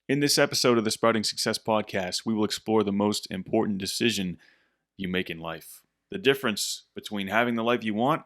In this episode of the Sprouting Success Podcast, we will explore the most important decision you make in life. The difference between having the life you want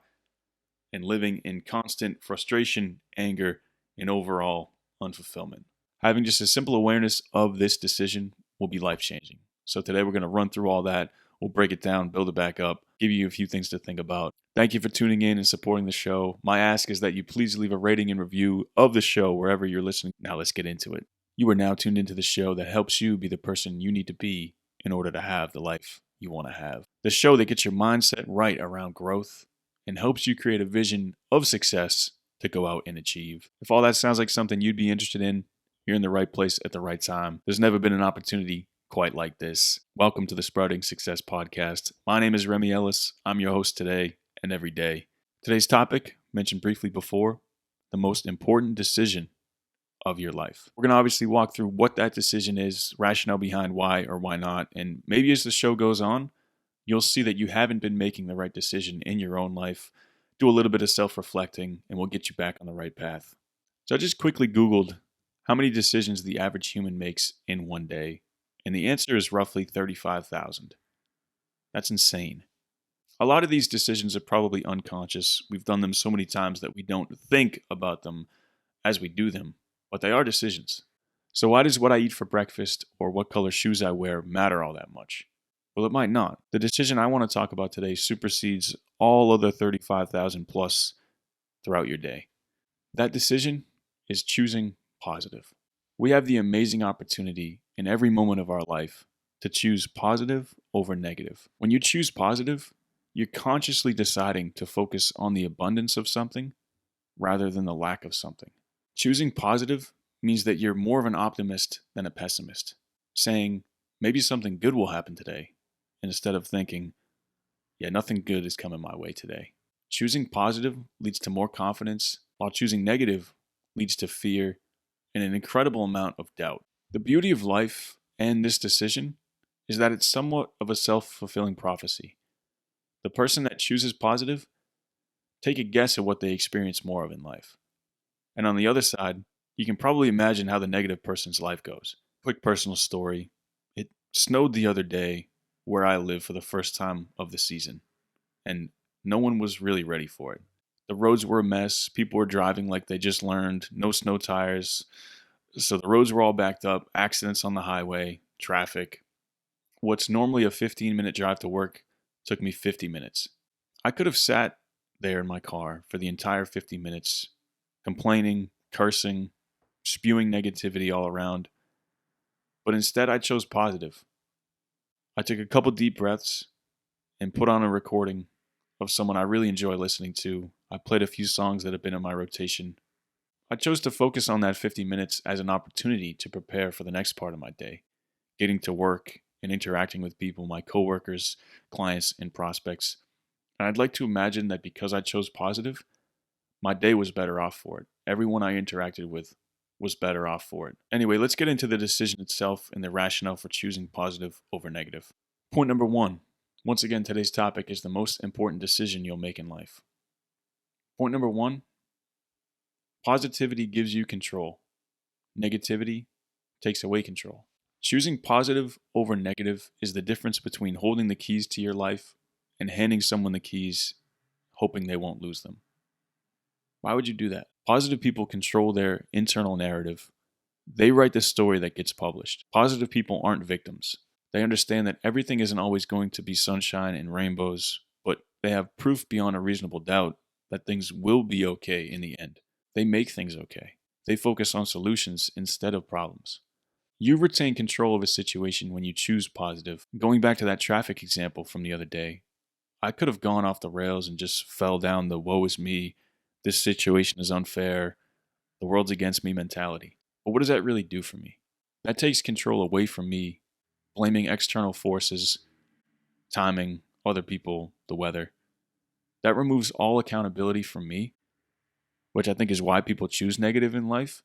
and living in constant frustration, anger, and overall unfulfillment. Having just a simple awareness of this decision will be life-changing. So today we're going to run through all that. We'll break it down, build it back up, give you a few things to think about. Thank you for tuning in and supporting the show. My ask is that you please leave a rating and review of the show wherever you're listening. Now let's get into it. You are now tuned into the show that helps you be the person you need to be in order to have the life you want to have. The show that gets your mindset right around growth and helps you create a vision of success to go out and achieve. If all that sounds like something you'd be interested in, you're in the right place at the right time. There's never been an opportunity quite like this. Welcome to the Sprouting Success Podcast. My name is Remy Ellis. I'm your host today and every day. Today's topic, mentioned briefly before, the most important decision of your life. We're going to obviously walk through what that decision is, rationale behind why or why not, and maybe as the show goes on, you'll see that you haven't been making the right decision in your own life. Do a little bit of self-reflecting and we'll get you back on the right path. So I just quickly Googled how many decisions the average human makes in one day, and the answer is roughly 35,000. That's insane. A lot of these decisions are probably unconscious. We've done them so many times that we don't think about them as we do them, but they are decisions. So why does what I eat for breakfast or what color shoes I wear matter all that much? Well, it might not. The decision I want to talk about today supersedes all other 35,000 plus throughout your day. That decision is choosing positive. We have the amazing opportunity in every moment of our life to choose positive over negative. When you choose positive, you're consciously deciding to focus on the abundance of something rather than the lack of something. Choosing positive means that you're more of an optimist than a pessimist, saying maybe something good will happen today, instead of thinking, yeah, nothing good is coming my way today. Choosing positive leads to more confidence, while choosing negative leads to fear and an incredible amount of doubt. The beauty of life and this decision is that it's somewhat of a self-fulfilling prophecy. The person that chooses positive, take a guess at what they experience more of in life. And on the other side, you can probably imagine how the negative person's life goes. Quick personal story. It snowed the other day where I live for the first time of the season, and no one was really ready for it. The roads were a mess. People were driving like they just learned. No snow tires. So the roads were all backed up. Accidents on the highway. Traffic. What's normally a 15-minute drive to work took me 50 minutes. I could have sat there in my car for the entire 50 minutes, complaining, cursing, spewing negativity all around. But instead, I chose positive. I took a couple deep breaths and put on a recording of someone I really enjoy listening to. I played a few songs that have been in my rotation. I chose to focus on that 50 minutes as an opportunity to prepare for the next part of my day, getting to work and interacting with people, my coworkers, clients, and prospects. And I'd like to imagine that because I chose positive, my day was better off for it. Everyone I interacted with was better off for it. Anyway, let's get into the decision itself and the rationale for choosing positive over negative. Point number one. Once again, today's topic is the most important decision you'll make in life. Point number one, positivity gives you control. Negativity takes away control. Choosing positive over negative is the difference between holding the keys to your life and handing someone the keys, hoping they won't lose them. Why would you do that? Positive people control their internal narrative. They write the story that gets published. Positive people aren't victims. They understand that everything isn't always going to be sunshine and rainbows, but they have proof beyond a reasonable doubt that things will be okay in the end. They make things okay. They focus on solutions instead of problems. You retain control of a situation when you choose positive. Going back to that traffic example from the other day, I could have gone off the rails and just fell down the woe is me, this situation is unfair, the world's against me mentality. But what does that really do for me? That takes control away from me, blaming external forces, timing, other people, the weather. That removes all accountability from me, which I think is why people choose negative in life.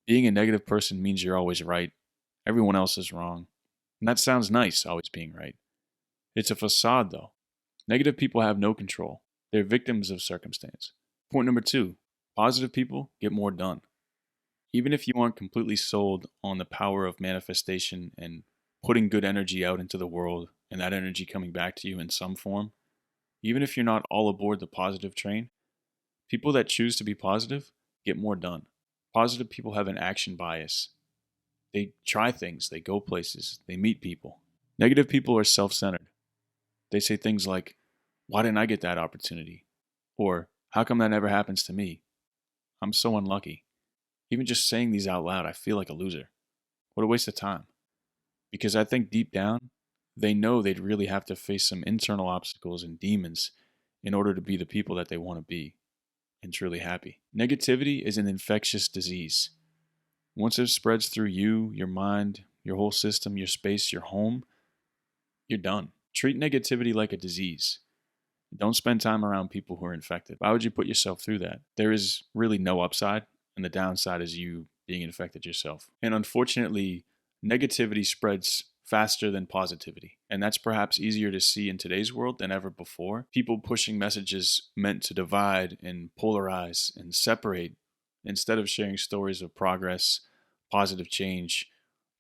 Being a negative person means you're always right. Everyone else is wrong. And that sounds nice, always being right. It's a facade, though. Negative people have no control. They're victims of circumstance. Point number two, positive people get more done. Even if you aren't completely sold on the power of manifestation and putting good energy out into the world and that energy coming back to you in some form, even if you're not all aboard the positive train, people that choose to be positive get more done. Positive people have an action bias. They try things, they go places, they meet people. Negative people are self centered. They say things like, "Why didn't I get that opportunity?" Or, "How come that never happens to me? I'm so unlucky." Even just saying these out loud, I feel like a loser. What a waste of time. Because I think deep down, they know they'd really have to face some internal obstacles and demons in order to be the people that they want to be and truly happy. Negativity is an infectious disease. Once it spreads through you, your mind, your whole system, your space, your home, you're done. Treat negativity like a disease. Don't spend time around people who are infected. Why would you put yourself through that? There is really no upside, and the downside is you being infected yourself. And unfortunately, negativity spreads faster than positivity. And that's perhaps easier to see in today's world than ever before. People pushing messages meant to divide and polarize and separate instead of sharing stories of progress, positive change,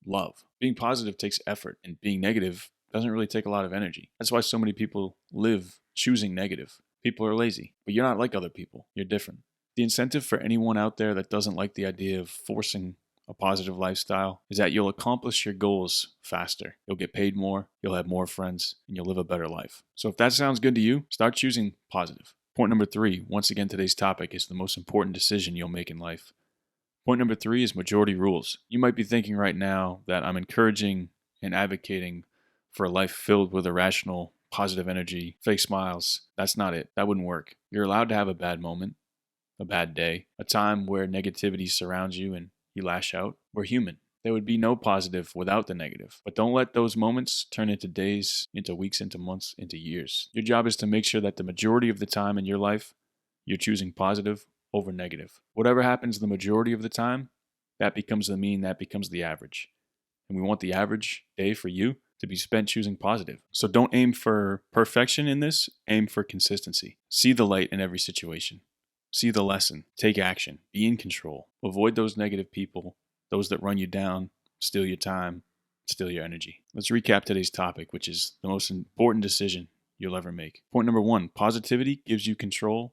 love. Being positive takes effort, and being negative doesn't really take a lot of energy. That's why so many people live choosing negative. People are lazy, but you're not like other people. You're different. The incentive for anyone out there that doesn't like the idea of forcing a positive lifestyle is that you'll accomplish your goals faster. You'll get paid more, you'll have more friends, and you'll live a better life. So if that sounds good to you, start choosing positive. Point number 3, once again, today's topic is the most important decision you'll make in life. Point number 3 is majority rules. You might be thinking right now that I'm encouraging and advocating for a life filled with irrational, positive energy, fake smiles. That's not it. That wouldn't work. You're allowed to have a bad moment, a bad day, a time where negativity surrounds you and you lash out. We're human. There would be no positive without the negative. But don't let those moments turn into days, into weeks, into months, into years. Your job is to make sure that the majority of the time in your life, you're choosing positive over negative. Whatever happens the majority of the time, that becomes the mean, that becomes the average. And we want the average day for you to be spent choosing positive. So don't aim for perfection in this, aim for consistency. See the light in every situation. See the lesson. Take action. Be in control. Avoid those negative people, those that run you down, steal your time, steal your energy. Let's recap today's topic, which is the most important decision you'll ever make. Point number 1, positivity gives you control.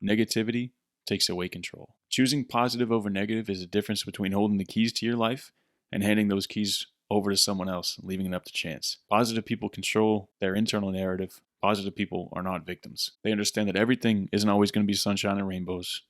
Negativity takes away control. Choosing positive over negative is the difference between holding the keys to your life and handing those keys over to someone else, leaving it up to chance. Positive people control their internal narrative. Positive people are not victims. They understand that everything isn't always going to be sunshine and rainbows,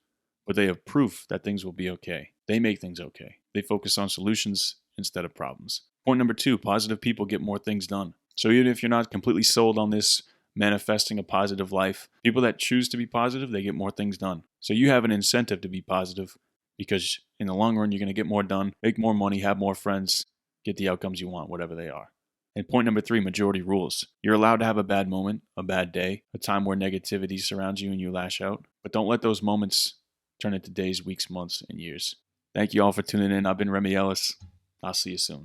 but they have proof that things will be okay. They make things okay. They focus on solutions instead of problems. Point number 2, positive people get more things done. So even if you're not completely sold on this manifesting a positive life, people that choose to be positive, they get more things done. So you have an incentive to be positive because in the long run, you're going to get more done, make more money, have more friends, get the outcomes you want, whatever they are. And point number 3, majority rules. You're allowed to have a bad moment, a bad day, a time where negativity surrounds you and you lash out, but don't let those moments turn into days, weeks, months, and years. Thank you all for tuning in. I've been Remy Ellis. I'll see you soon.